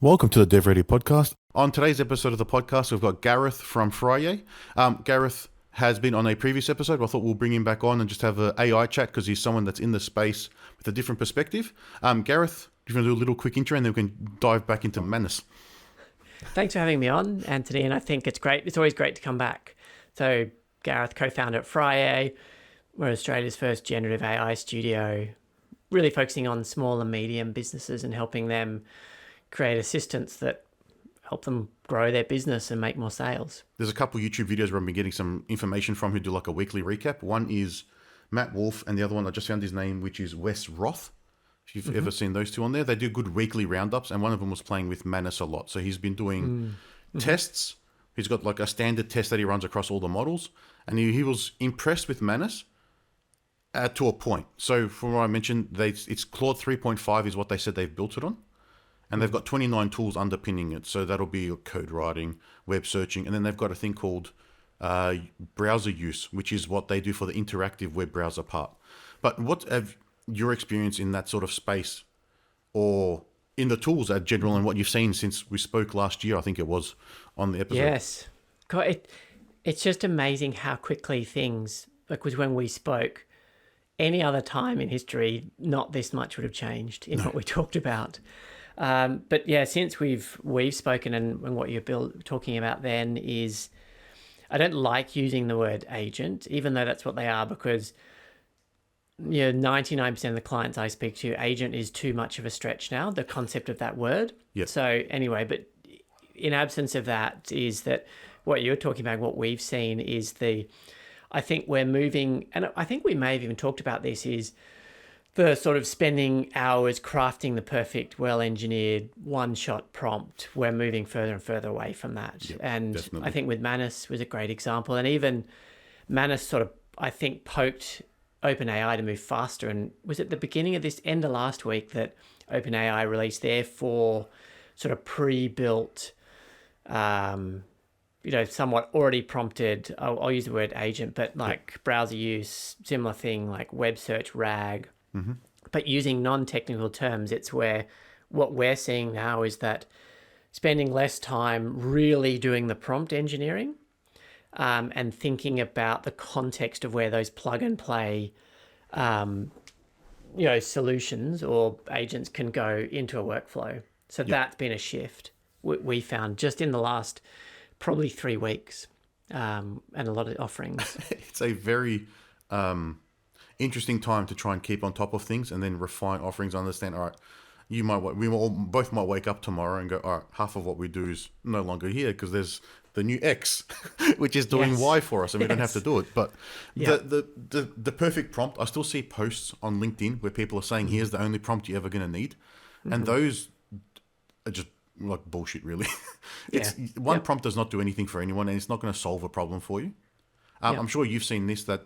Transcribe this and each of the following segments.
Welcome to the DevReady podcast. On today's episode of the podcast, we've got Gareth from Friday. Gareth has been on a previous episode. I thought we'll bring him back on and just have an AI chat because he's someone that's in the space with a different perspective. Gareth, do you want to do a little quick intro and then we can dive back into madness? Thanks for having me on, Anthony, and I think it's great. It's always great to come back. So Gareth, co-founder at Friday. We're Australia's first generative AI studio, really focusing on small and medium businesses and helping them create assistants that help them grow their business and make more sales. There's a couple YouTube videos where I've been getting some information from who do like a weekly recap. One is Matt Wolf, and the other one I just found his name, which is Wes Roth. If you've ever seen those two on there, they do good weekly roundups, and one of them was playing with Manus a lot. So he's been doing tests. He's got like a standard test that he runs across all the models, and he was impressed with Manus to a point. So from what I mentioned, it's Claude 3.5 is what they said they've built it on. And they've got 29 tools underpinning it. So that'll be your code writing, web searching, and then they've got a thing called browser use, which is what they do for the interactive web browser part. But what have your experience in that sort of space or in the tools at general and what you've seen since we spoke last year, I think it was, on the episode? Yes. God, it's just amazing how quickly things, because when we spoke, any other time in history, not this much would have changed in what we talked about. But yeah, since we've spoken and what you're talking about then is, I don't like using the word agent, even though that's what they are, because 99% of the clients I speak to, agent is too much of a stretch now, the concept of that word. Yep. So anyway, but in absence of that is that what you're talking about, what we've seen is I think we're moving, and I think we may have even talked about this, is the sort of spending hours crafting the perfect, well-engineered, one-shot prompt. We're moving further and further away from that. Yep, and definitely. I think with Manus was a great example. And even Manus sort of, I think, poked OpenAI to move faster. And was it the beginning of this, end of last week, that OpenAI released their 4 sort of pre-built, somewhat already prompted, I'll use the word agent, but like browser use, similar thing, like web search, RAG. But using non-technical terms, it's where what we're seeing now is that spending less time really doing the prompt engineering and thinking about the context of where those plug and play solutions or agents can go into a workflow. So that's been a shift we found just in the last probably 3 weeks and a lot of offerings. It's a very interesting time to try and keep on top of things and then refine offerings. Understand, all right, both might wake up tomorrow and go, all right, half of what we do is no longer here because there's the new X, which is doing Y for us, and we don't have to do it. But the perfect prompt, I still see posts on LinkedIn where people are saying, here's the only prompt you're ever going to need, and those are just like bullshit, really. One prompt does not do anything for anyone, and it's not going to solve a problem for you. I'm sure you've seen this, that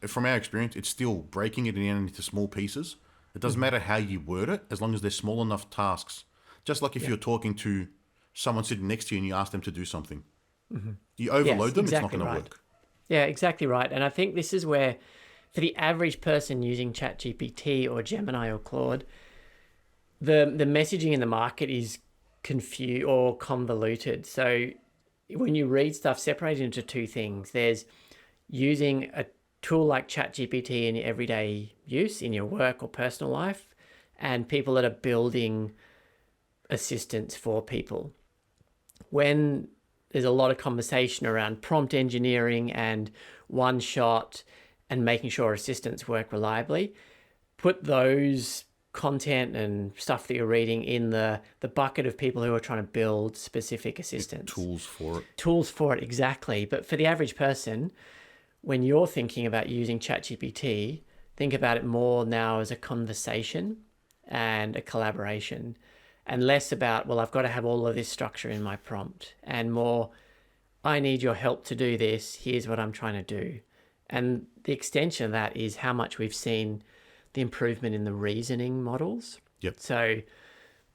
from our experience, it's still breaking it into small pieces. It doesn't matter how you word it, as long as they're small enough tasks. Just like if you're talking to someone sitting next to you and you ask them to do something. You overload them, exactly it's not going to work. Yeah, exactly right. And I think this is where, for the average person using ChatGPT or Gemini or Claude, the messaging in the market is confused or convoluted. So when you read stuff separated into 2 things, there's using a tool like ChatGPT in your everyday use, in your work or personal life, and people that are building assistants for people. When there's a lot of conversation around prompt engineering and one shot and making sure assistants work reliably, put those content and stuff that you're reading in the bucket of people who are trying to build specific assistants. Tools for it, exactly. But for the average person, when you're thinking about using ChatGPT, think about it more now as a conversation and a collaboration, and less about, well, I've got to have all of this structure in my prompt, and more, I need your help to do this. Here's what I'm trying to do. And the extension of that is how much we've seen the improvement in the reasoning models. So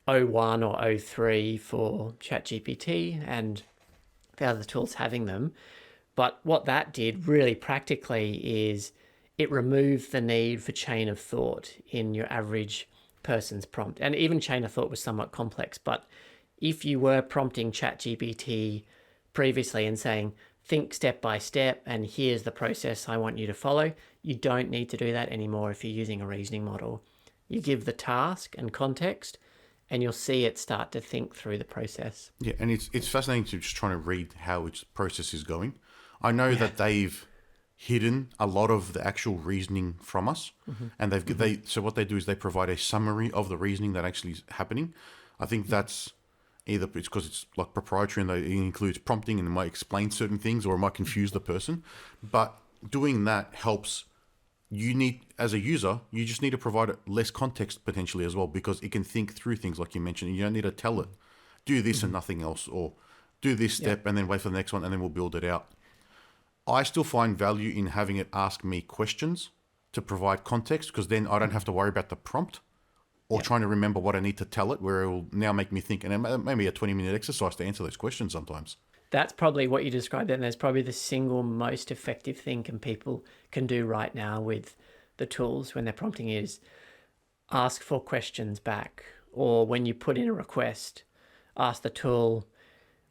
O1 or O3 for ChatGPT and the other tools having them. But what that did really practically is it removed the need for chain of thought in your average person's prompt. And even chain of thought was somewhat complex, but if you were prompting ChatGPT previously and saying, think step by step, and here's the process I want you to follow, you don't need to do that anymore if you're using a reasoning model. You give the task and context, and you'll see it start to think through the process. Yeah, and it's fascinating to just trying to read how its process is going. I know that they've hidden a lot of the actual reasoning from us, and so what they do is they provide a summary of the reasoning that actually is happening. I think that's either it's because it's like proprietary and it includes prompting and it might explain certain things or it might confuse the person, but doing that helps. You need, as a user, you just need to provide it less context potentially as well, because it can think through things like you mentioned. You don't need to tell it, do this and nothing else, or do this step and then wait for the next one and then we'll build it out. I still find value in having it ask me questions to provide context, because then I don't have to worry about the prompt or trying to remember what I need to tell it, where it will now make me think. And it may be a 20-minute exercise to answer those questions sometimes. That's probably what you described, and there's probably the single most effective thing people can do right now with the tools when they're prompting is ask for questions back, or when you put in a request, ask the tool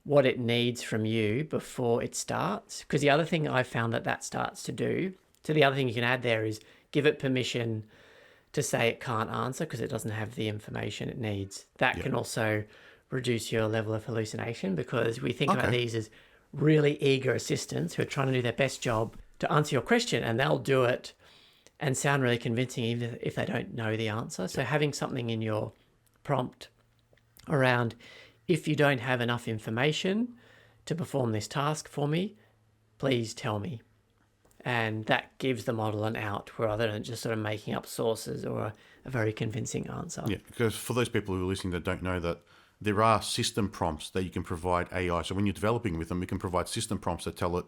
what it needs from you before it starts. Because the other thing I found that starts to do, so the other thing you can add there is give it permission to say it can't answer because it doesn't have the information it needs. That can also reduce your level of hallucination, because we think about these as really eager assistants who are trying to do their best job to answer your question, and they'll do it and sound really convincing even if they don't know the answer. So having something in your prompt around, if you don't have enough information to perform this task for me, please tell me. And that gives the model an out rather than just sort of making up sources or a very convincing answer. Yeah, because for those people who are listening that don't know that, there are system prompts that you can provide AI. So when you're developing with them, we can provide system prompts that tell it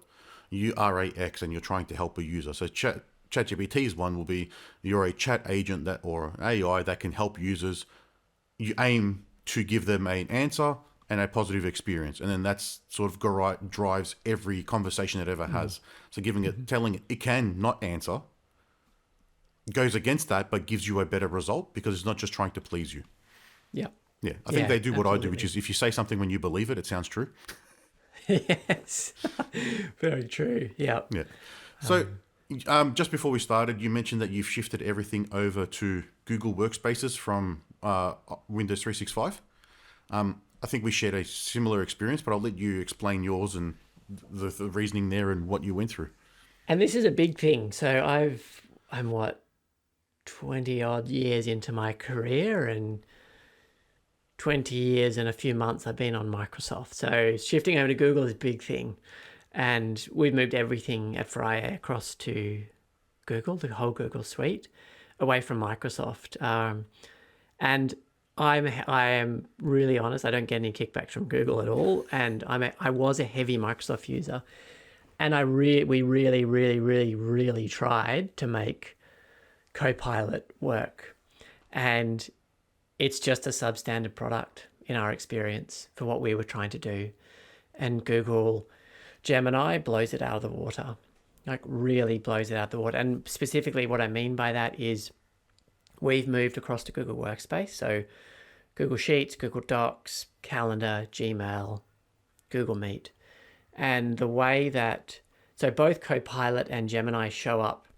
you are a X and you're trying to help a user. So ChatGPT's one will be you're a chat agent or AI that can help users. You aim to give them an answer and a positive experience, and then that's sort of drives every conversation it ever has. So telling it it can not answer goes against that, but gives you a better result because it's not just trying to please you. Yeah. Yeah, I think they do what I do, which is if you say something when you believe it, it sounds true. Yes, very true. Yeah. Yeah. So just before we started, you mentioned that you've shifted everything over to Google Workspaces from Windows 365. I think we shared a similar experience, but I'll let you explain yours and the reasoning there and what you went through. And this is a big thing. So I'm 20 odd years into my career, and 20 years and a few months I've been on Microsoft. So shifting over to Google is a big thing. And we've moved everything at Freya across to Google, the whole Google suite, away from Microsoft. And I am really honest, I don't get any kickbacks from Google at all. And I was a heavy Microsoft user. And we really tried to make Copilot work. And it's just a substandard product in our experience for what we were trying to do. And Google Gemini blows it out of the water, like really blows it out of the water. And specifically what I mean by that is we've moved across to Google Workspace. So Google Sheets, Google Docs, Calendar, Gmail, Google Meet. And the way so both Copilot and Gemini show up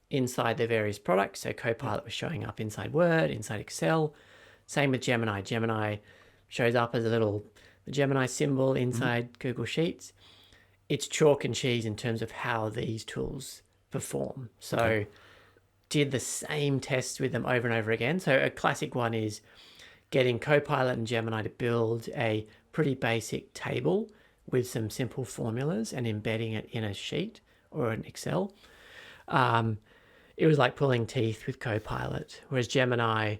inside the various products. So Copilot was showing up inside Word, inside Excel. Same with Gemini. Gemini shows up as the Gemini symbol inside Google Sheets. It's chalk and cheese in terms of how these tools perform. So did the same tests with them over and over again. So a classic one is getting Copilot and Gemini to build a pretty basic table with some simple formulas and embedding it in a sheet or an Excel. It was like pulling teeth with Copilot. Whereas Gemini,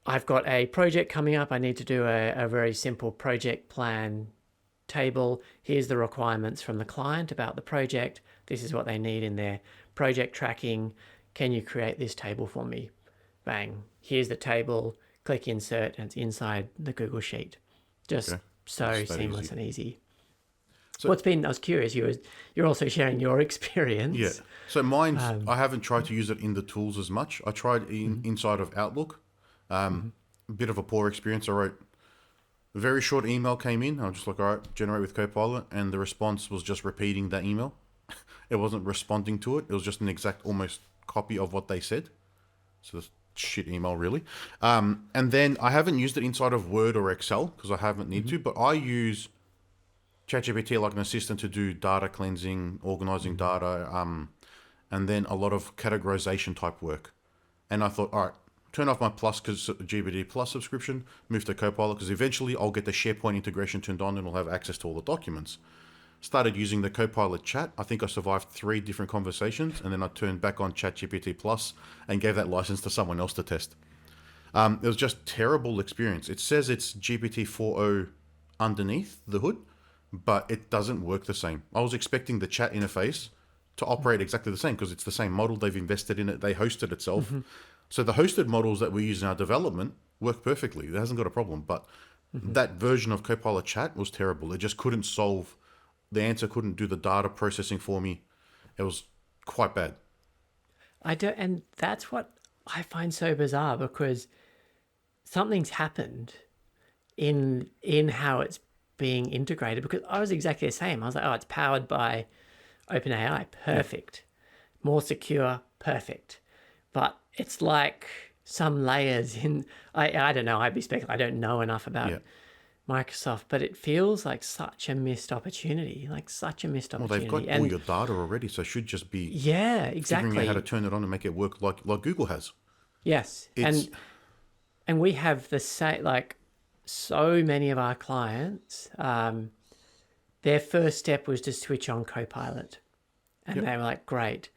I've got a project coming up. I need to do a very simple project plan table. Here's the requirements from the client about the project. This is what they need in their project tracking. Can you create this table for me? Bang. Here's the table. Click insert, and it's inside the Google Sheet. Just so seamless and easy. So I was curious, you're also sharing your experience. Yeah. So mine, I haven't tried to use it in the tools as much. I tried inside of Outlook. A bit of a poor experience. I wrote A very short email came in. I was just like, all right, generate with Copilot. And the response was just repeating that email. It wasn't responding to it. It was just an exact almost copy of what they said. So this shit email, really. And then I haven't used it inside of Word or Excel because I haven't need to, but I use ChatGPT like an assistant to do data cleansing, organizing data, and then a lot of categorization type work. And I thought, all right, turn off my Plus because GPT Plus subscription, move to Copilot because eventually I'll get the SharePoint integration turned on and I'll have access to all the documents. Started using the Copilot chat. I think I survived 3 different conversations, and then I turned back on ChatGPT Plus and gave that license to someone else to test. It was just terrible experience. It says it's GPT 4.0 underneath the hood, but it doesn't work the same. I was expecting the chat interface to operate exactly the same because it's the same model. They've invested in it. They host it itself. So the hosted models that we use in our development work perfectly. It hasn't got a problem. But that version of Copilot chat was terrible. It just couldn't solve the answer, couldn't do the data processing for me. It was quite bad. And that's what I find so bizarre, because something's happened in how it's being integrated, because I was exactly the same. I was like, oh, it's powered by OpenAI. Perfect. More secure. Perfect. But it's like some layers in, I don't know, I'd be speculating. I don't know enough about Microsoft, but it feels like such a missed opportunity, Well, they've got all your data already, so it should just be exactly figuring out how to turn it on and make it work like Google has. Yes. And we have the same, like, so many of our clients, their first step was to switch on Copilot, and they were like, great.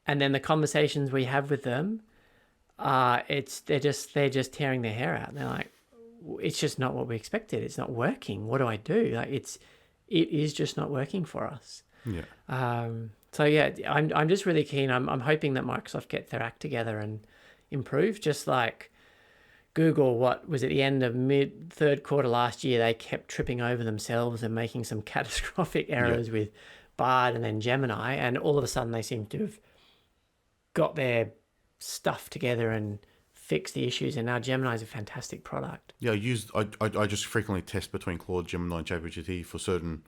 And then the conversations we have with them, they're just tearing their hair out. They're like, it's just not what we expected. It's not working. What do I do? Like, it is just not working for us. Yeah. So yeah, I'm just really keen. I'm hoping that Microsoft get their act together and improve. Just like Google, what was at the end of third quarter last year, they kept tripping over themselves and making some catastrophic errors with Bard and then Gemini, and all of a sudden they seem to have got their stuff together and fixed the issues, and now Gemini is a fantastic product. Yeah, I just frequently test between Claude, Gemini, and ChatGPT for certain.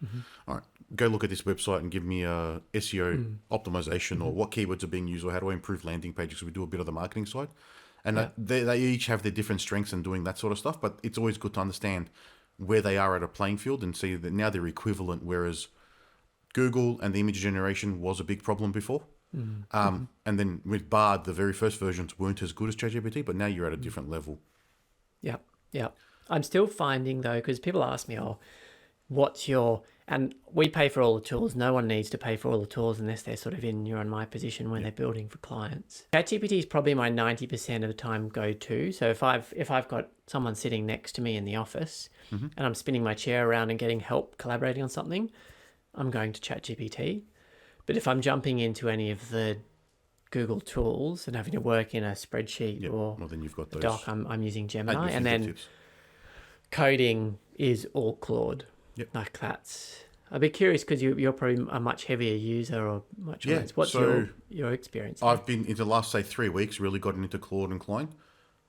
All right, go look at this website and give me a SEO optimization or what keywords are being used or how do I improve landing pages. So we do a bit of the marketing side, and they each have their different strengths in doing that sort of stuff. But it's always good to understand where they are at a playing field and see that now they're equivalent. Whereas Google and the image generation was a big problem before. And then with Bard, the very first versions weren't as good as ChatGPT, but now you're at a different level. Yeah. I'm still finding, though, because people ask me, oh, and we pay for all the tools. No one needs to pay for all the tools unless they're sort of in your and my position when they're building for clients. ChatGPT is probably my 90% of the time go-to. So if I've got someone sitting next to me in the office and I'm spinning my chair around and getting help collaborating on something, I'm going to ChatGPT. But if I'm jumping into any of the Google tools and having to work in a spreadsheet or then you've got a those. doc, I'm using Gemini. And then coding is all Claude. Like that's... I'd be curious because you're probably a much heavier user or much more. What's your experience? I've been, in the last, say, 3 weeks, really gotten into Claude and Klein.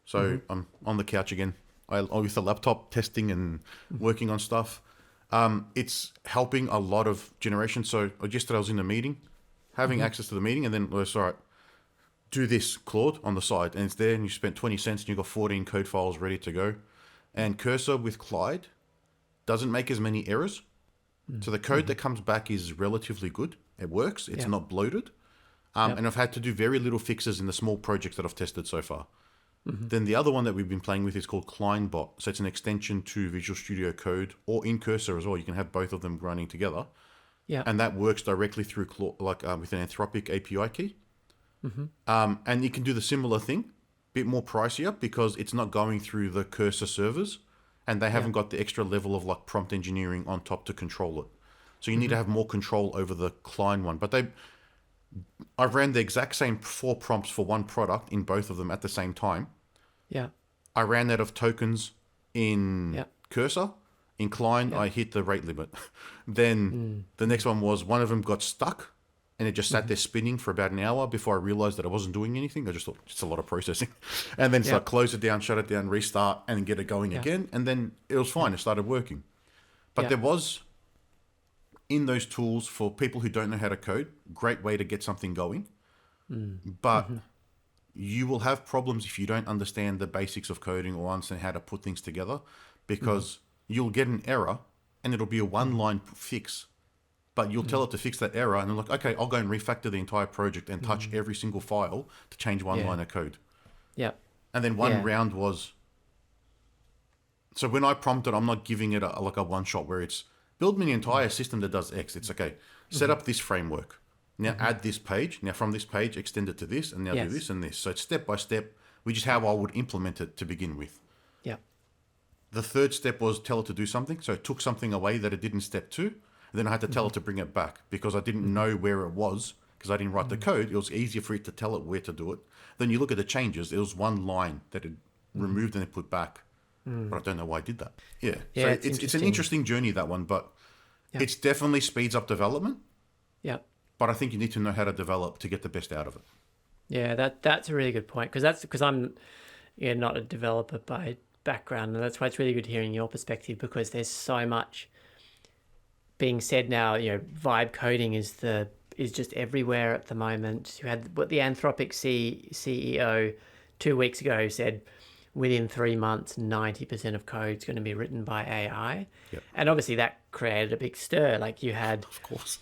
So I'm on the couch again. I'm with the laptop testing and working on stuff. It's helping a lot of generations. So yesterday I was in a meeting, having access to the meeting, and then it's all right, do this, Claude, on the side, and it's there, and you spent 20 cents, and you've got 14 code files ready to go. And Cursor with Clyde doesn't make as many errors. So the code that comes back is relatively good. It works. It's not bloated. And I've had to do very little fixes in the small projects that I've tested so far. Then the other one that we've been playing with is called ClineBot. So it's an extension to Visual Studio Code or in Cursor as well. You can have both of them running together. Yeah. And that works directly through with an Anthropic API key. And you can do the similar thing, bit more pricier because it's not going through the Cursor servers and they haven't got the extra level of like prompt engineering on top to control it. So you need to have more control over the Klein one. But I've ran the exact same 4 prompts for one product in both of them at the same time. Yeah. I ran out of tokens in Cursor. In Klein, I hit the rate limit. Then the next one was one of them got stuck and it just sat there spinning for about an hour before I realized that I wasn't doing anything. I just thought it's a lot of processing, and then so I close it down, shut it down, restart, and get it going again, and then it was fine. It started working. But there was, in those tools, for people who don't know how to code, great way to get something going. But you will have problems if you don't understand the basics of coding or understand how to put things together, because you'll get an error and it'll be a one-line fix, but you'll tell it to fix that error, and they're like, okay, I'll go and refactor the entire project and touch every single file to change one line of code. Yeah. And then one round was, so when I prompted, I'm not giving it like a one shot where it's build me an entire system that does X. It's okay, set up this framework. Now add this page. Now from this page, extend it to this, and now do this and this. So it's step by step, which is how I would implement it to begin with. Yeah. The third step was tell it to do something. So it took something away that it did in step 2. And then I had to tell it to bring it back because I didn't know where it was because I didn't write the code. It was easier for it to tell it where to do it. Then you look at the changes. It was one line that it removed and it put back. But I don't know why I did that. Yeah. So it's an interesting journey, that one, but it's definitely speeds up development. Yeah. But I think you need to know how to develop to get the best out of it. Yeah, that's a really good point, because I'm not a developer by background, and that's why it's really good hearing your perspective, because there's so much being said now. Vibe coding is just everywhere at the moment. You had what the Anthropic CEO 2 weeks ago said, within 3 months, 90% of code is going to be written by AI. Yep. And obviously that created a big stir. Like you had, of course,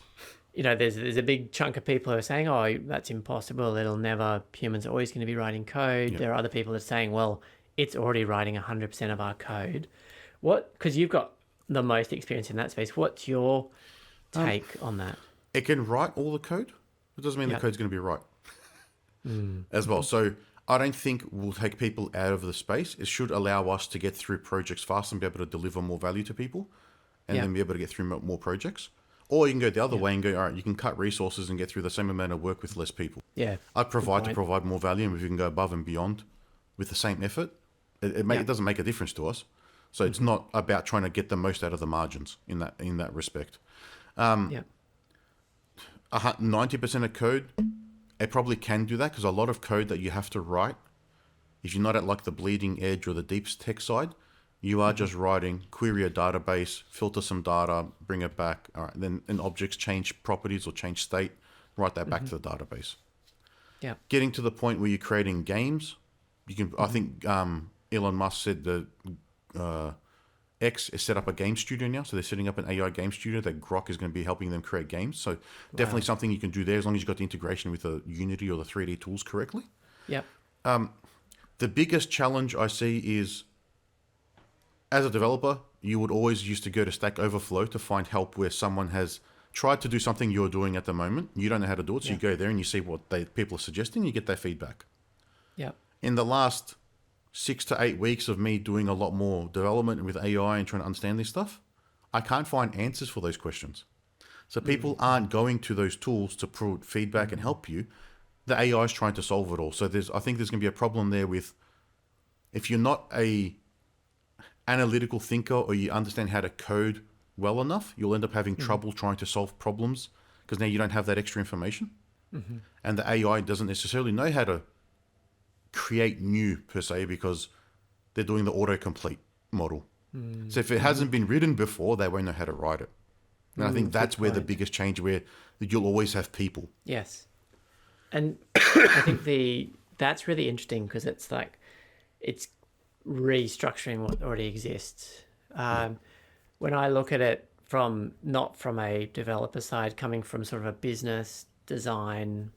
there's a big chunk of people who are saying, oh, that's impossible. Humans are always going to be writing code. There are other people that are saying, well, it's already writing 100% of our code. Because you've got the most experience in that space. What's your take on that? It can write all the code. It doesn't mean the code's going to be right as well. So I don't think we'll take people out of the space. It should allow us to get through projects faster and be able to deliver more value to people, and then be able to get through more projects. Or you can go the other way and go, all right, you can cut resources and get through the same amount of work with less people. Yeah. I'd provide more value, and if you can go above and beyond with the same effort, it doesn't make a difference to us. So it's not about trying to get the most out of the margins in that respect. 90% of code, it probably can do that, because a lot of code that you have to write, if you're not at like the bleeding edge or the deep tech side, you are just writing, query a database, filter some data, bring it back. All right, then objects change properties or change state, write that back to the database. Yeah. Getting to the point where you're creating games, you can. I think Elon Musk said that X is set up a game studio now, so they're setting up an AI game studio that Grok is going to be helping them create games. So definitely something you can do there, as long as you've got the integration with the Unity or the 3D tools correctly. Yep. The biggest challenge I see is, as a developer, you would always used to go to Stack Overflow to find help where someone has tried to do something you're doing at the moment. You don't know how to do it, so you go there and you see what people are suggesting, you get their feedback. Yeah. In the last 6 to 8 weeks of me doing a lot more development with AI and trying to understand this stuff, I can't find answers for those questions. So people aren't going to those tools to put feedback and help you. The AI is trying to solve it all. So I think there's going to be a problem there with, if you're not a analytical thinker or you understand how to code well enough, you'll end up having trouble trying to solve problems, because now you don't have that extra information. And the AI doesn't necessarily know how to create new per se, because they're doing the autocomplete model. So if it hasn't been written before, they won't know how to write it. And I think that's where the biggest change, where you'll always have people. Yes. And I think that's really interesting, because it's like, it's restructuring what already exists. When I look at it not from a developer side, coming from sort of a business design,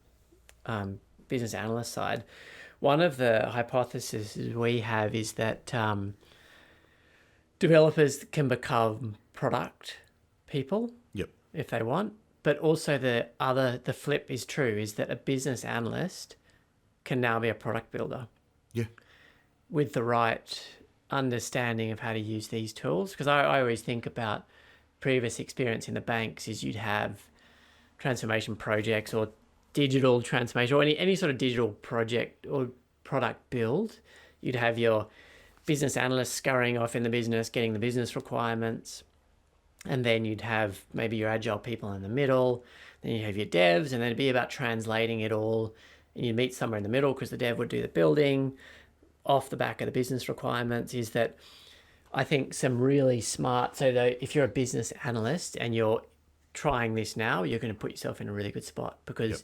business analyst side, one of the hypotheses we have is that developers can become product people if they want, but also the flip is true, is that a business analyst can now be a product builder. Yeah. With the right understanding of how to use these tools. Because I always think about previous experience in the banks is you'd have transformation projects or digital transformation or any sort of digital project or product build. You'd have your business analyst scurrying off in the business, getting the business requirements. And then you'd have maybe your agile people in the middle. then you have your devs, and then it'd be about translating it all, and you meet somewhere in the middle because the dev would do the building off the back of the business requirements. Is that I think some really smart, so that if you're a business analyst and you're trying this now, you're going to put yourself in a really good spot because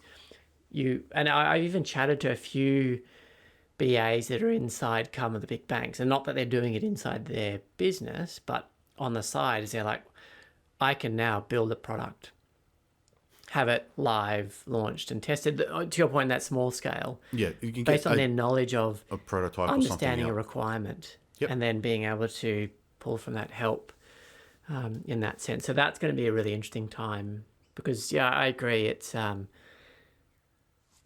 I've even chatted to a few BAs that are inside some of the big banks, and not that they're doing it inside their business, but on the side, is they're like, I can now build a product, have it live, launched and tested. To your point, that small scale, Yeah, you can based get on their knowledge of a prototype or understanding something a out. requirement, Yep. and then being able to pull from that help in that sense. So that's going to be a really interesting time because, yeah, I agree. It's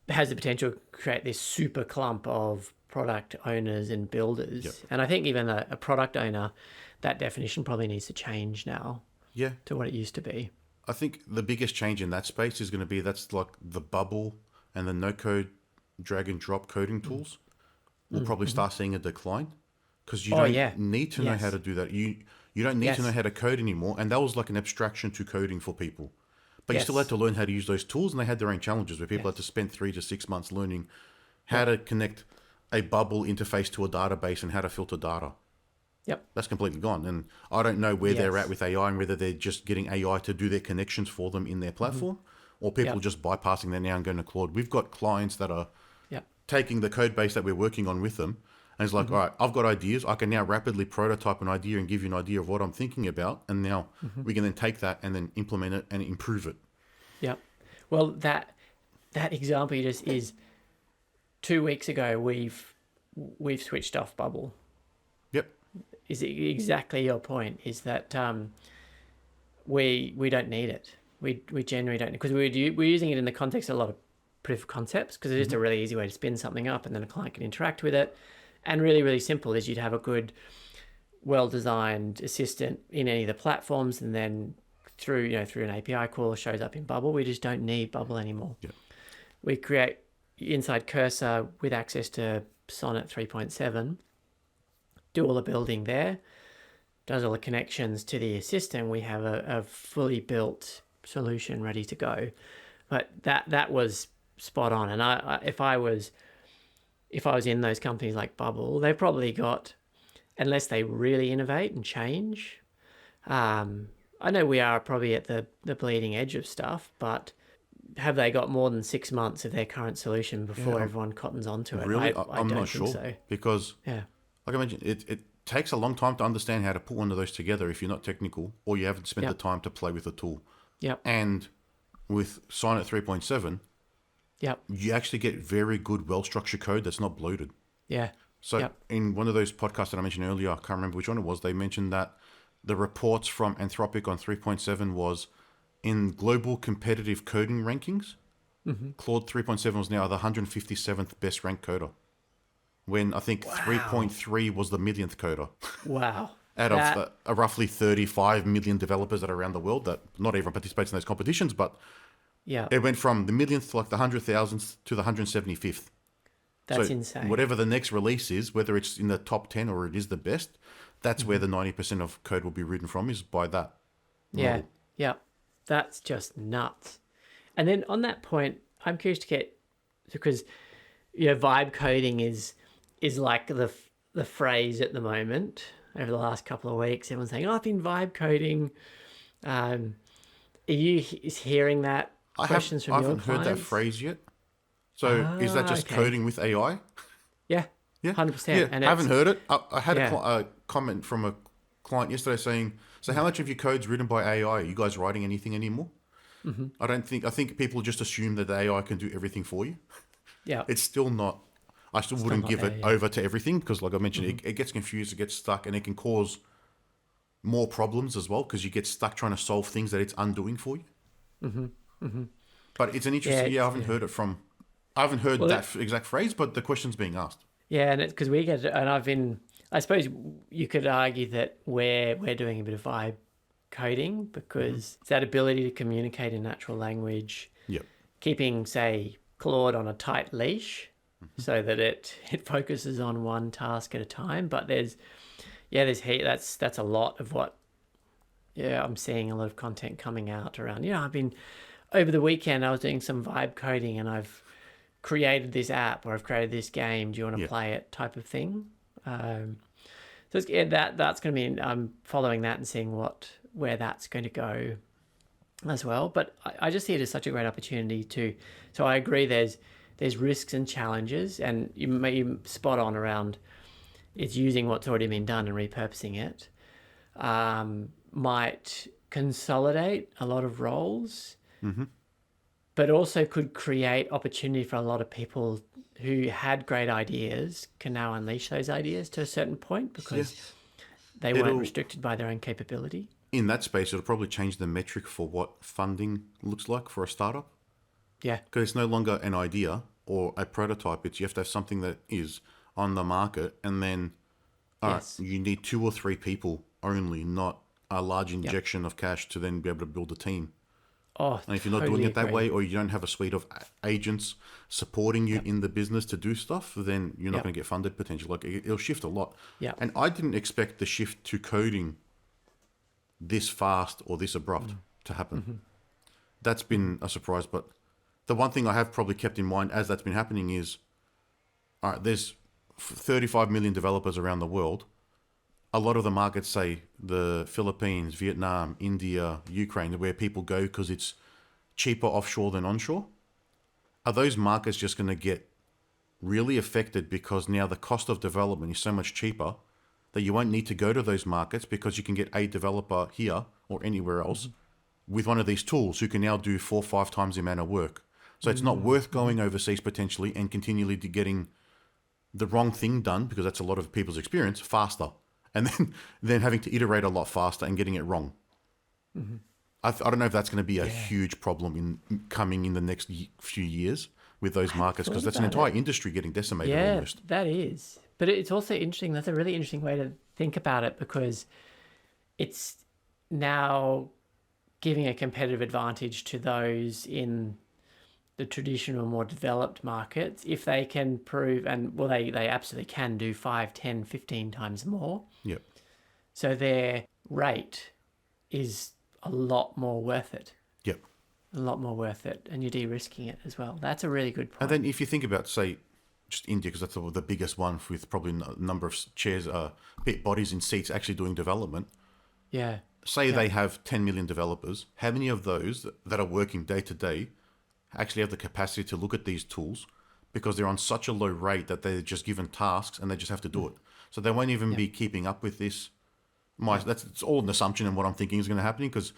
has the potential to create this super clump of product owners and builders. Yep. And I think even a product owner, that definition probably needs to change now Yeah, to what it used to be. I think the biggest change in that space is going to be that's like the bubble and the no-code drag and drop coding tools. We'll probably start seeing a decline because you don't need to know how to do that. You don't need to know how to code anymore, and that was like an abstraction to coding for people. But you still had to learn how to use those tools, and they had their own challenges where people had to spend 3 to 6 months learning how to connect a bubble interface to a database and how to filter data. Yep. That's completely gone. And I don't know where they're at with AI and whether they're just getting AI to do their connections for them in their platform or people just bypassing that now and going to Claude. We've got clients that are taking the code base that we're working on with them. And it's like, all right, I've got ideas. I can now rapidly prototype an idea and give you an idea of what I'm thinking about. And now we can then take that and then implement it and improve it. Yep. Well, that example you just is 2 weeks ago, we've switched off Bubble. Yep. Is exactly your point, is that we don't need it. We generally don't, because we're using it in the context of a lot of proof of concepts, because it's just a really easy way to spin something up and then a client can interact with it. And really, really simple is you'd have a good, well-designed assistant in any of the platforms, and then through an API call shows up in Bubble. We just don't need Bubble anymore. Yep. We create inside Cursor with access to Sonnet 3.7, do all the building there, does all the connections to the assistant. We have a fully built solution ready to go. But that was spot on. And if I was in those companies like Bubble, they probably got, unless they really innovate and change. I know we are probably at the bleeding edge of stuff, but have they got more than 6 months of their current solution before everyone cottons onto it? Really? don't I'm not think sure. so. Because, Yeah. like I mentioned, it takes a long time to understand how to put one of those together if you're not technical or you haven't spent the time to play with the tool. Yep. And with Sonnet 3.7, Yep. you actually get very good, well-structured code that's not bloated. Yeah. So in one of those podcasts that I mentioned earlier, I can't remember which one it was, they mentioned that the reports from Anthropic on 3.7 was in global competitive coding rankings, Claude 3.7 was now the 157th best ranked coder, when I think 3.3 was the millionth coder. Wow. Out of roughly 35 million developers that are around the world that not everyone participates in those competitions, but it went from the millionth to like the 100,000th to the 175th. That's insane. Whatever the next release is, whether it's in the top 10 or it is the best, that's where the 90% of code will be written from, is by that model. Yeah. That's just nuts. And then on that point, I'm curious to get, because vibe coding is like the phrase at the moment. Over the last couple of weeks, everyone's saying, I've been vibe coding. Are you hearing that? Questions from your clients? I haven't heard that phrase yet. So is that just coding with AI? Yeah, 100%. Yeah, And I haven't heard it. I had a comment from a client yesterday saying, so how much of your code's written by AI? Are you guys writing anything anymore? I think people just assume that the AI can do everything for you. Yeah. It's still not. I still wouldn't give it over to everything because, like I mentioned, it gets confused, it gets stuck, and it can cause more problems as well because you get stuck trying to solve things that it's undoing for you. But it's an interesting. I haven't heard it from. I haven't heard that exact phrase, but the question's being asked. Yeah, and it's because we get, and I suppose you could argue that we're doing a bit of vibe coding because it's that ability to communicate in natural language. Yep. Keeping, say, Claude on a tight leash so that it focuses on one task at a time. But there's that's a lot of what I'm seeing a lot of content coming out around. over the weekend I was doing some vibe coding, and I've created this app or I've created this game. Do you want to play it? Type of thing. So it's, that's going to be. I'm following that and seeing where that's going to go as well. But I just see it as such a great opportunity to. So I agree. There's risks and challenges, and you spot on around. It's using what's already been done and repurposing it. Might consolidate a lot of roles, but also could create opportunity for a lot of people who had great ideas can now unleash those ideas to a certain point because they weren't restricted by their own capability. In that space, it'll probably change the metric for what funding looks like for a startup. Yeah. Because it's no longer an idea or a prototype. It's you have to have something that is on the market, and then you need 2 or 3 people only, not a large injection of cash to then be able to build a team. Oh, and if you're not doing it that way, or you don't have a suite of agents supporting you in the business to do stuff, then you're not going to get funded potentially. Like it'll shift a lot. Yeah. And I didn't expect the shift to coding this fast or this abrupt to happen. That's been a surprise. But the one thing I have probably kept in mind as that's been happening is, all right, there's 35 million developers around the world. A lot of the markets, say the Philippines, Vietnam, India, Ukraine, where people go because it's cheaper offshore than onshore. Are those markets just going to get really affected because now the cost of development is so much cheaper that you won't need to go to those markets because you can get a developer here or anywhere else with one of these tools who can now do 4 or 5 times the amount of work. So it's not worth going overseas potentially and continually getting the wrong thing done, because that's a lot of people's experience, faster. And then having to iterate a lot faster and getting it wrong. I don't know if that's going to be a huge problem coming in the next few years with those markets, because that's an entire industry getting decimated almost. Yeah, that is. But it's also interesting. That's a really interesting way to think about it, because it's now giving a competitive advantage to those in the traditional, more developed markets, if they can prove, and well, they absolutely can do 5, 10, 15 times more. Yep. So their rate is a lot more worth it. Yep. A lot more worth it. And you're de-risking it as well. That's a really good point. And then if you think about, say, just India, because that's the biggest one with probably a number of chairs, bodies in seats actually doing development. Yeah. Say they have 10 million developers. How many of those that are working day to day actually have the capacity to look at these tools, because they're on such a low rate that they're just given tasks and they just have to do it. So they won't even be keeping up with this. It's all an assumption and what I'm thinking is going to happen, because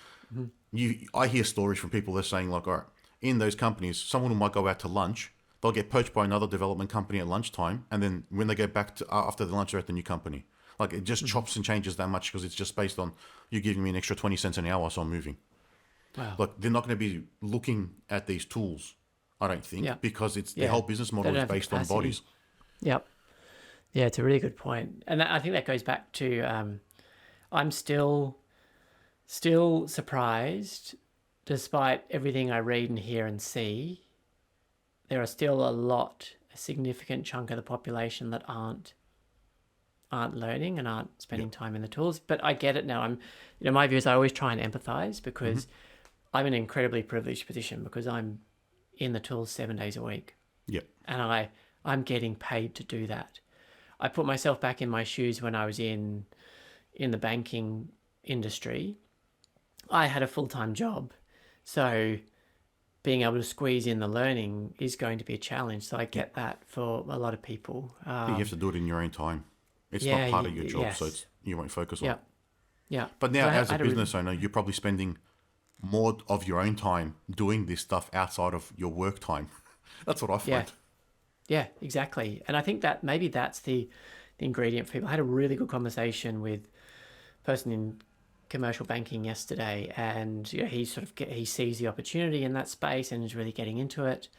I hear stories from people that are saying, like, all right, in those companies, someone who might go out to lunch, they'll get poached by another development company at lunchtime, and then when they go back to after the lunch, they're at the new company. Like it just chops and changes that much, because it's just based on you giving me an extra 20 cents an hour, so I'm moving. Wow. Look, they're not going to be looking at these tools, I don't think, because it's the whole business model is based on bodies. Yep. Yeah, it's a really good point. And I think that goes back to I'm still surprised, despite everything I read and hear and see, there are still a significant chunk of the population that aren't learning and aren't spending time in the tools. But I get it now. My view is I always try and empathize, because I'm in an incredibly privileged position, because I'm in the tools 7 days a week. Yep. And I'm getting paid to do that. I put myself back in my shoes when I was in the banking industry. I had a full-time job. So being able to squeeze in the learning is going to be a challenge. So I get that for a lot of people. You have to do it in your own time. It's not part of your job, so you won't focus on it. Yeah. But now, as a business owner, you're probably spending more of your own time doing this stuff outside of your work time. That's what I find. Yeah, exactly. And I think that maybe that's the ingredient for people. I had a really good conversation with a person in commercial banking yesterday, and he sees the opportunity in that space and is really getting into it.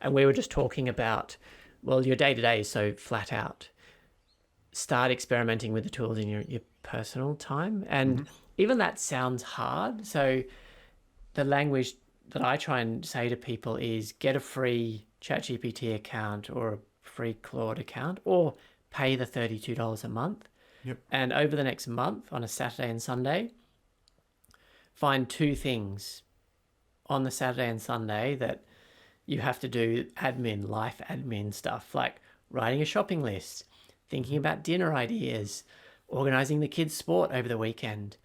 And we were just talking about, well, your day-to-day is so flat out. Start experimenting with the tools in your personal time. And even that sounds hard. So the language that I try and say to people is get a free ChatGPT account or a free Claude account, or pay the $32 a month. Yep. And over the next month, on a Saturday and Sunday, find 2 things on the Saturday and Sunday that you have to do life admin stuff, like writing a shopping list, thinking about dinner ideas, organizing the kids' sport over the weekend,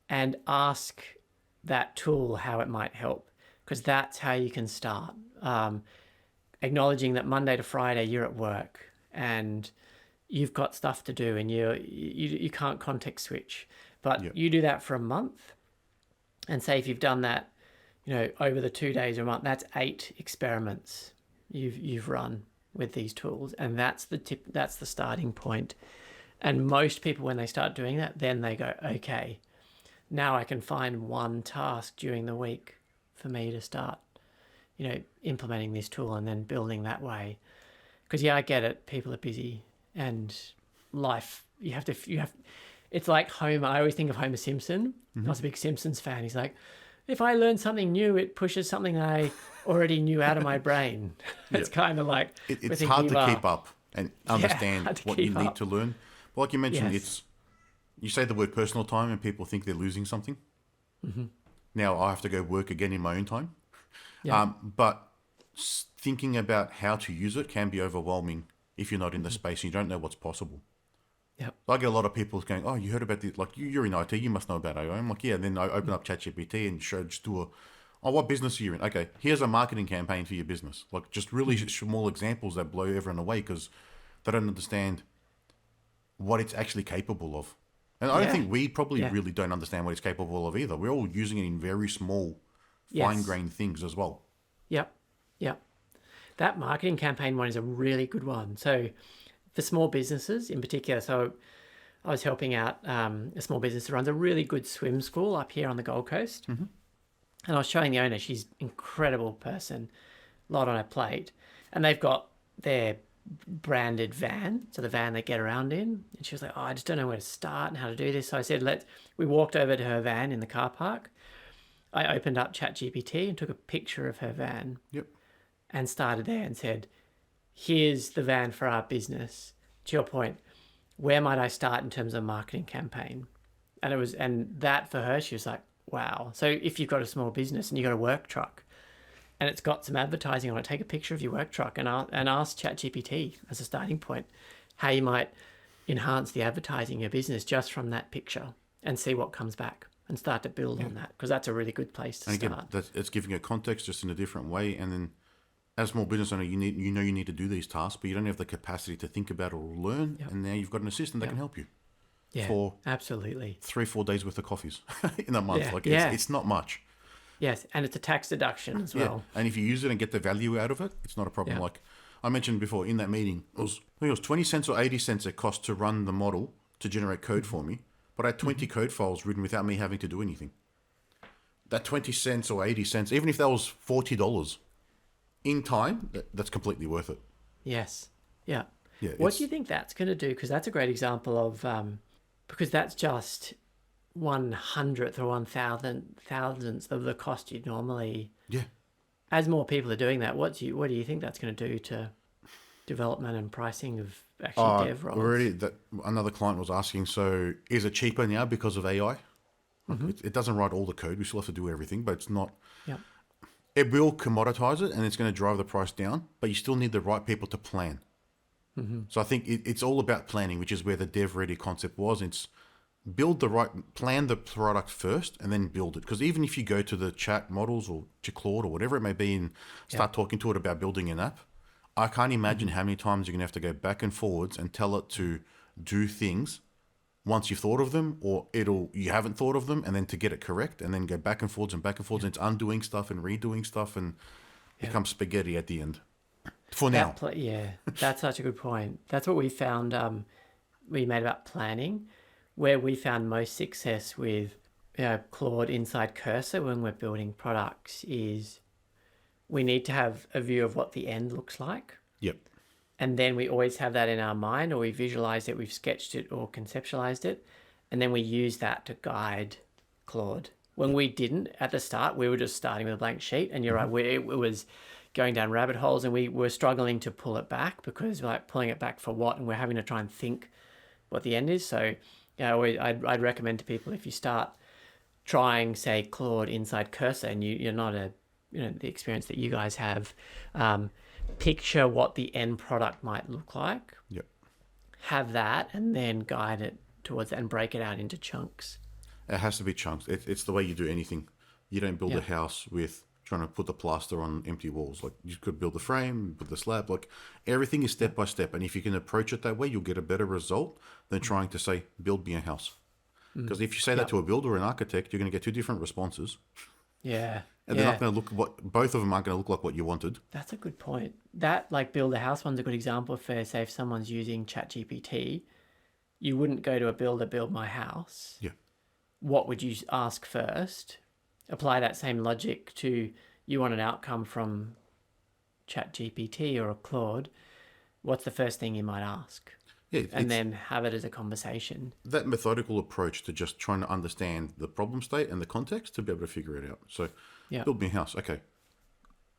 and ask that tool how it might help, because that's how you can start. Acknowledging that Monday to Friday you're at work and you've got stuff to do and you can't context switch, but you do that for a month, and say if you've done that, over the 2 days or a month, that's 8 experiments you've run with these tools, and that's the starting point. And most people, when they start doing that, then they go, okay, now I can find one task during the week for me to start, implementing this tool and then building that way. Because I get it, people are busy and life, it's like Homer. I always think of Homer Simpson. I was a big Simpsons fan. He's like, if I learn something new, it pushes something I already knew out of my brain. It's kind of like, it's hard to keep up and understand what you need to learn. But like you mentioned, you say the word personal time and people think they're losing something. Now I have to go work again in my own time. But thinking about how to use it can be overwhelming if you're not in the space and you don't know what's possible. I get a lot of people going, oh, you heard about this? Like, you're in IT, you must know about AI. I'm like, yeah. And then I open up ChatGPT and what business are you in? Okay, here's a marketing campaign for your business. Like, just really small examples that blow everyone away because they don't understand what it's actually capable of. And I don't think we probably really don't understand what it's capable of either. We're all using it in very small, fine-grained things as well. Yep. That marketing campaign one is a really good one. So for small businesses in particular, so I was helping out a small business that runs a really good swim school up here on the Gold Coast. And I was showing the owner, she's an incredible person, a lot on her plate. And they've got their branded van, so the van they get around in. And she was like, oh, I just don't know where to start and how to do this. So I said, we walked over to her van in the car park. I opened up ChatGPT and took a picture of her van. And started there and said, here's the van for our business. To your point, where might I start in terms of a marketing campaign? And that for her, she was like, wow. So if you've got a small business and you've got a work truck and it's got some advertising on it, take a picture of your work truck and ask ChatGPT as a starting point how you might enhance the advertising of your business just from that picture, and see what comes back and start to build on that, because that's a really good place to start. It's giving it context just in a different way. And then as a small business owner, you need to do these tasks, but you don't have the capacity to think about or learn. And now you've got an assistant that can help you. For absolutely 3-4 days worth of coffees in a month. It's not much. Yes, and it's a tax deduction as well. And if you use it and get the value out of it, it's not a problem. Like I mentioned before in that meeting, I think it was 20 cents or 80 cents it cost to run the model to generate code for me, but I had 20 code files written without me having to do anything. That 20 cents or 80 cents, even if that was $40 in time, that's completely worth it. Yes. Yeah. What do you think that's going to do? Because that's a great example of, because that's just 1/100th or 1,000th of the cost you'd normally. As more people are doing that, what do you think that's going to do to development and pricing of actually dev roles? Already, another client was asking, so is it cheaper now because of AI? It doesn't write all the code. We still have to do everything, but it's not. It will commoditize it and it's going to drive the price down, but you still need the right people to plan. So I think it's all about planning, which is where the DevReady concept was. It's plan the product first and then build it. Because even if you go to the chat models or to Claude or whatever it may be and start talking to it about building an app, I can't imagine how many times you're going to have to go back and forwards and tell it to do things once you've thought of them, or you haven't thought of them, and then to get it correct, and then go back and forwards, and it's undoing stuff and redoing stuff, and becomes spaghetti at the end. For now. That's such a good point. That's what we found. We made about planning, where we found most success with Claude inside Cursor when we're building products is we need to have a view of what the end looks like. And then we always have that in our mind, or we visualize it, we've sketched it or conceptualized it, and then we use that to guide Claude. When we didn't at the start, we were just starting with a blank sheet, and you're right, it was going down rabbit holes, and we were struggling to pull it back because we're like pulling it back for what, and we're having to try and think what the end is. So I'd recommend to people, if you start trying, say, Claude inside Cursor, and you're not the experience that you guys have, picture what the end product might look like. Yep. Have that, and then guide it towards that and break it out into chunks. It has to be chunks. It's the way you do anything. You don't build a house with trying to put the plaster on empty walls. Like, you could build the frame, put the slab. Like, everything is step by step. And if you can approach it that way, you'll get a better result than trying to say, build me a house. Because if you say that to a builder or an architect, you're going to get two different responses. Yeah. And they're not going to both of them aren't going to look like what you wanted. That's a good point. That, like, build a house one's a good example for, say, if someone's using ChatGPT, you wouldn't go to a builder, build my house. Yeah. What would you ask first? Apply that same logic to, you want an outcome from ChatGPT or a Claude. What's the first thing you might ask? Yeah, and then have it as a conversation. That methodical approach to just trying to understand the problem state and the context to be able to figure it out. So, build me a house. Okay.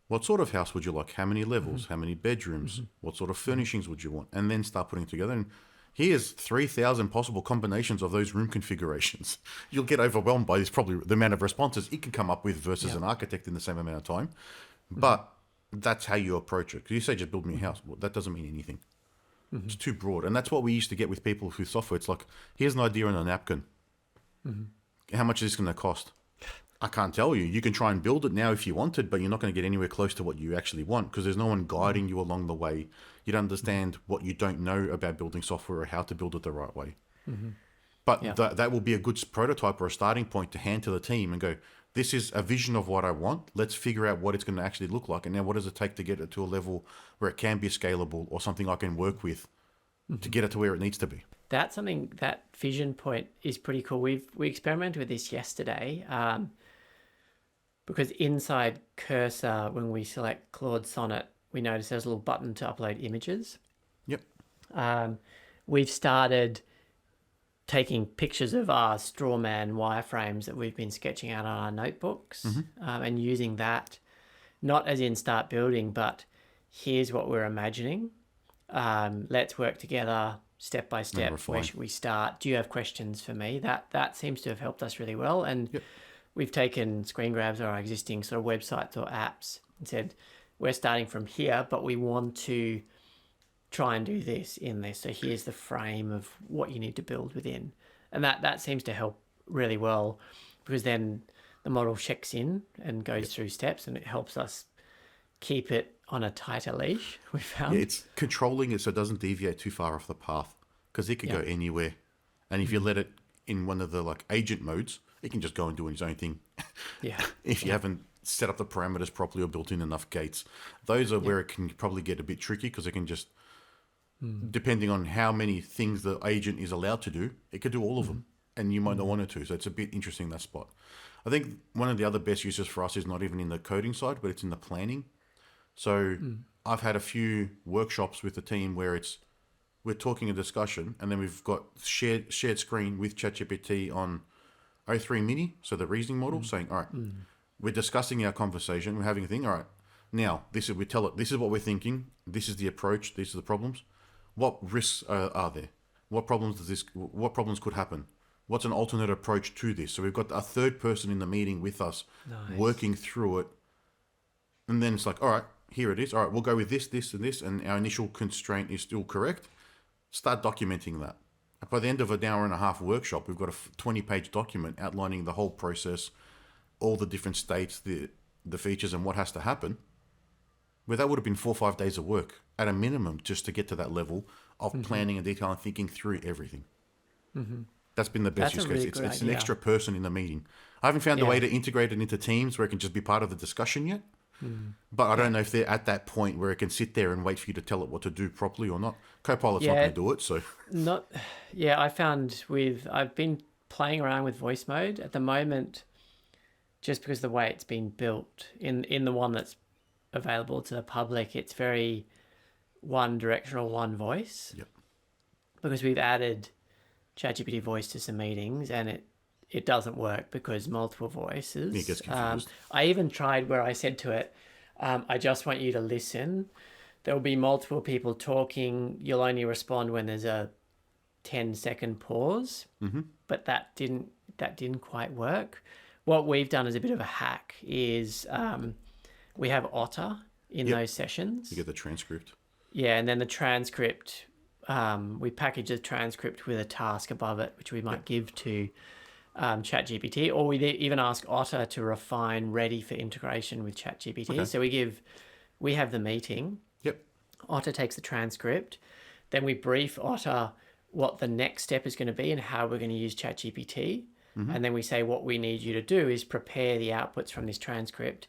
What sort of house would you like? How many levels? How many bedrooms? What sort of furnishings would you want? And then start putting together. And here's 3,000 possible combinations of those room configurations. You'll get overwhelmed by this, probably the amount of responses it can come up with versus an architect in the same amount of time. But that's how you approach it. Because you say just build me a house. Well, that doesn't mean anything. It's too broad. And that's what we used to get with people with software. It's like, here's an idea on a napkin. How much is this going to cost? I can't tell you. You can try and build it now if you wanted, but you're not going to get anywhere close to what you actually want because there's no one guiding you along the way. You don't understand what you don't know about building software or how to build it the right way. But that will be a good prototype or a starting point to hand to the team and go, this is a vision of what I want. Let's figure out what it's going to actually look like. And now what does it take to get it to a level where it can be scalable or something I can work with to get it to where it needs to be. That's something, that vision point is pretty cool. We experimented with this yesterday because inside Cursor, when we select Claude Sonnet, we notice there's a little button to upload images. Yep. We've started taking pictures of our strawman wireframes that we've been sketching out on our notebooks and using that, not as in start building, but here's what we're imagining. Let's work together step by step. Where should we start? Do you have questions for me? That seems to have helped us really well. And we've taken screen grabs of our existing sort of websites or apps and said, we're starting from here, but we want to try and do this in this. So here's the frame of what you need to build within. And that seems to help really well because then the model checks in and goes through steps and it helps us keep it on a tighter leash, we found. Yeah, it's controlling it so it doesn't deviate too far off the path because it could go anywhere. And if you let it in one of the like agent modes, it can just go and do its own thing. If you haven't set up the parameters properly or built in enough gates. Those are where it can probably get a bit tricky because it can just, depending on how many things the agent is allowed to do, it could do all of them and you might not want it to. So it's a bit interesting, that spot. I think one of the other best uses for us is not even in the coding side, but it's in the planning. So I've had a few workshops with the team where we're talking a discussion and then we've got shared screen with ChatGPT on O3 Mini, so the reasoning model, saying, all right, we're discussing our conversation, we're having a thing, all right, now this is what we're thinking, this is the approach, these are the problems. What risks are there? What problems could happen? What's an alternate approach to this? So we've got a third person in the meeting with us working through it. And then it's like, all right, here it is. All right, we'll go with this, this, and this, and our initial constraint is still correct. Start documenting that. By the end of an hour and a half workshop, we've got a 20-page document outlining the whole process, all the different states, the features, and what has to happen. Where that would have been 4 or 5 days of work at a minimum just to get to that level of planning and detail and thinking through everything. That's been the best use case. It's an extra person in the meeting. I haven't found a way to integrate it into Teams where it can just be part of the discussion yet. But I don't know if they're at that point where it can sit there and wait for you to tell it what to do properly or not. Copilot's not going to do it, so. I found I've been playing around with voice mode at the moment, just because the way it's been built in the one that's available to the public, it's very one directional, one voice. Yep. Because we've added ChatGPT voice to some meetings and it doesn't work because multiple voices. It gets confused. I even tried where I said to it, I just want you to listen. There'll be multiple people talking. You'll only respond when there's a 10-second pause. But that didn't that didn't quite work. What we've done as a bit of a hack is we have Otter in those sessions. You get the transcript. Yeah, and then the transcript, we package the transcript with a task above it, which we might give to ChatGPT, or we even ask Otter to refine ready for integration with ChatGPT. Okay. So we have the meeting. Yep. Otter takes the transcript. Then we brief Otter what the next step is going to be and how we're going to use ChatGPT. And then we say what we need you to do is prepare the outputs from this transcript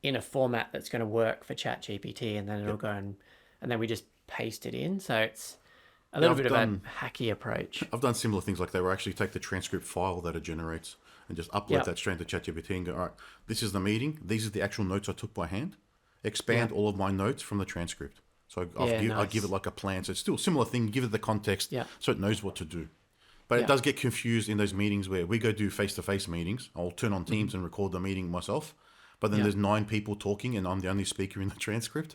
in a format that's going to work for ChatGPT, and then it'll go and then we just paste it in. So it's a little bit of a hacky approach. I've done similar things like that, where I actually take the transcript file that it generates and just upload that straight to ChatGPT and go, all right, this is the meeting. These are the actual notes I took by hand. Expand all of my notes from the transcript. So I give it like a plan. So it's still a similar thing. Give it the context so it knows what to do. But it does get confused in those meetings where we go do face-to-face meetings. I'll turn on Teams and record the meeting myself. But then there's 9 people talking and I'm the only speaker in the transcript.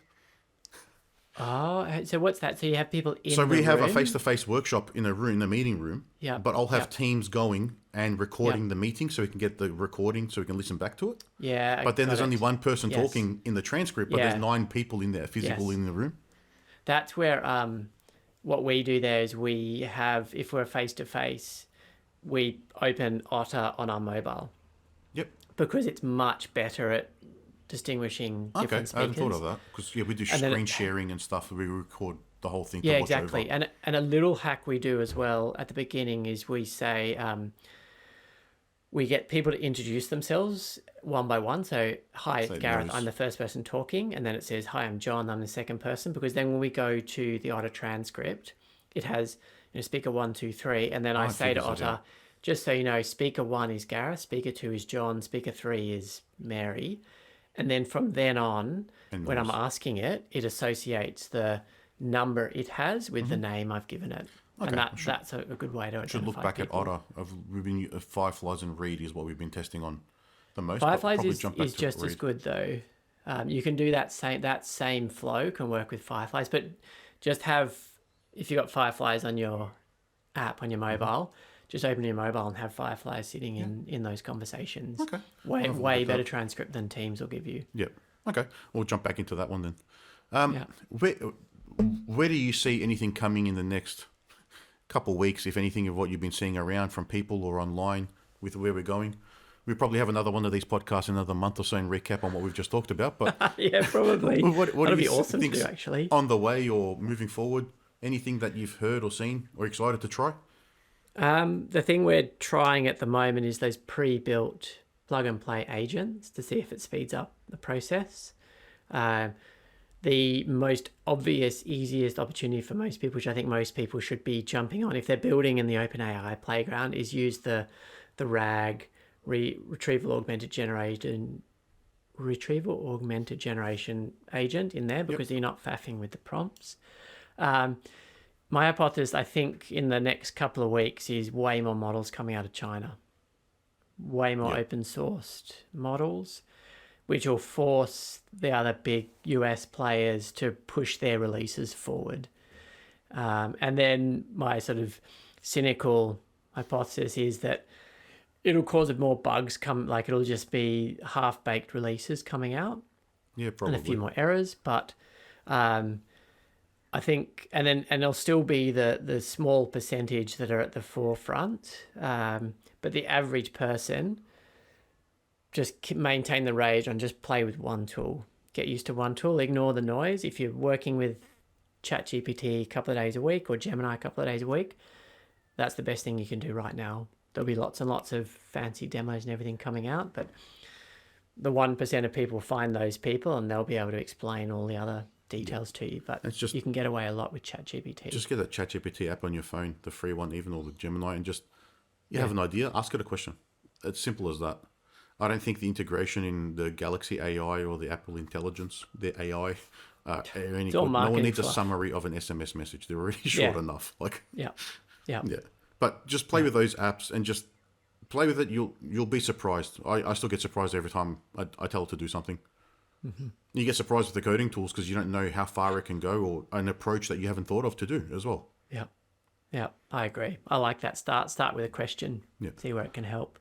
Oh, so what's that? So you have people in the room? So we have a face-to-face workshop in the meeting room. Yeah. But I'll have teams going and recording the meeting so we can get the recording so we can listen back to it. Yeah. But then there's only one person talking in the transcript, but there's 9 people in there, physical in the room. That's where what we do there is we have, if we're face-to-face, we open Otter on our mobile. Yep. Because it's much better at distinguishing different speakers. I hadn't thought of that. Because we do screen sharing and stuff. We record the whole thing to watch exactly. over. And a little hack we do as well at the beginning is we say, we get people to introduce themselves one by one. So, hi, Gareth, I'm the first person talking. And then it says, hi, I'm John, I'm the second person. Because then when we go to the Otter transcript, it has speaker 1, 2, 3. And then I say to Otter, just so you know, speaker 1 is Gareth, speaker 2 is John, speaker 3 is Mary. And then from then on, when I'm asking it, it associates the number it has with the name I've given it. Okay, and that's a good way to identify should look back people. at Otter. We've been Fireflies and Read is what we've been testing on the most. Fireflies is just as good though. You can do that same flow can work with Fireflies, but just if you've got Fireflies on your app on your mobile, just open your mobile and have Fireflies sitting in those conversations. Okay, way better transcript than Teams will give you. Yep. Okay, we'll jump back into that one then. Where do you see anything coming in the next couple of weeks, if anything, of what you've been seeing around from people or online with where we're going? We probably have another one of these podcasts in another month or so and recap on what we've just talked about. But yeah, probably. What That'd be awesome to do, actually. On the way or moving forward, anything that you've heard or seen or excited to try? The thing we're trying at the moment is those pre-built plug-and-play agents to see if it speeds up the process. The most obvious, easiest opportunity for most people, which I think most people should be jumping on if they're building in the OpenAI playground, is use the RAG, retrieval augmented generation agent in there, because you're not faffing with the prompts. My hypothesis, I think, in the next couple of weeks is way more models coming out of China, way more open sourced models, which will force the other big US players to push their releases forward. And then my sort of cynical hypothesis is that it'll cause more bugs it'll just be half-baked releases coming out. Yeah, probably. And a few more errors, but I think, and there'll still be the small percentage that are at the forefront, but the average person, just maintain the rage and just play with one tool. Get used to one tool, ignore the noise. If you're working with ChatGPT a couple of days a week or Gemini a couple of days a week, that's the best thing you can do right now. There'll be lots and lots of fancy demos and everything coming out, but the 1% of people find those people and they'll be able to explain all the other details to you. But you can get away a lot with ChatGPT. Just get that ChatGPT app on your phone, the free one, even, or the Gemini, and just have an idea, ask it a question. It's simple as that. I don't think the integration in the Galaxy AI or the Apple Intelligence, the AI, any good. No one needs a summary of an SMS message. They're already short enough. Yeah. But just play with those apps and just play with it. You'll be surprised. I still get surprised every time I tell it to do something. Mm-hmm. You get surprised with the coding tools because you don't know how far it can go or an approach that you haven't thought of to do as well. Yeah. Yeah, I agree. I like that. Start with a question. Yeah. See where it can help.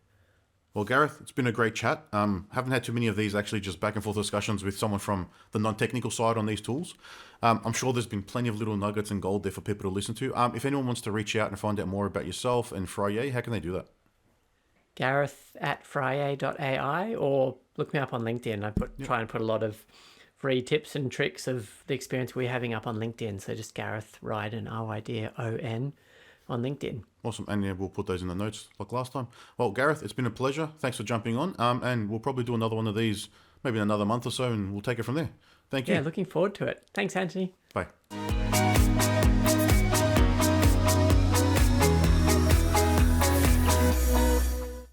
Well, Gareth, it's been a great chat. Haven't had too many of these actually, just back and forth discussions with someone from the non-technical side on these tools. I'm sure there's been plenty of little nuggets and gold there for people to listen to. If anyone wants to reach out and find out more about yourself and Frye, how can they do that? Gareth at frye.ai, or look me up on LinkedIn. Try and put a lot of free tips and tricks of the experience we're having up on LinkedIn. So just Gareth Rydon, Rydon on LinkedIn. Awesome. And yeah, we'll put those in the notes like last time. Well, Gareth, it's been a pleasure. Thanks for jumping on. And we'll probably do another one of these maybe in another month or so, and we'll take it from there. Thank you. Yeah, looking forward to it. Thanks, Anthony. Bye.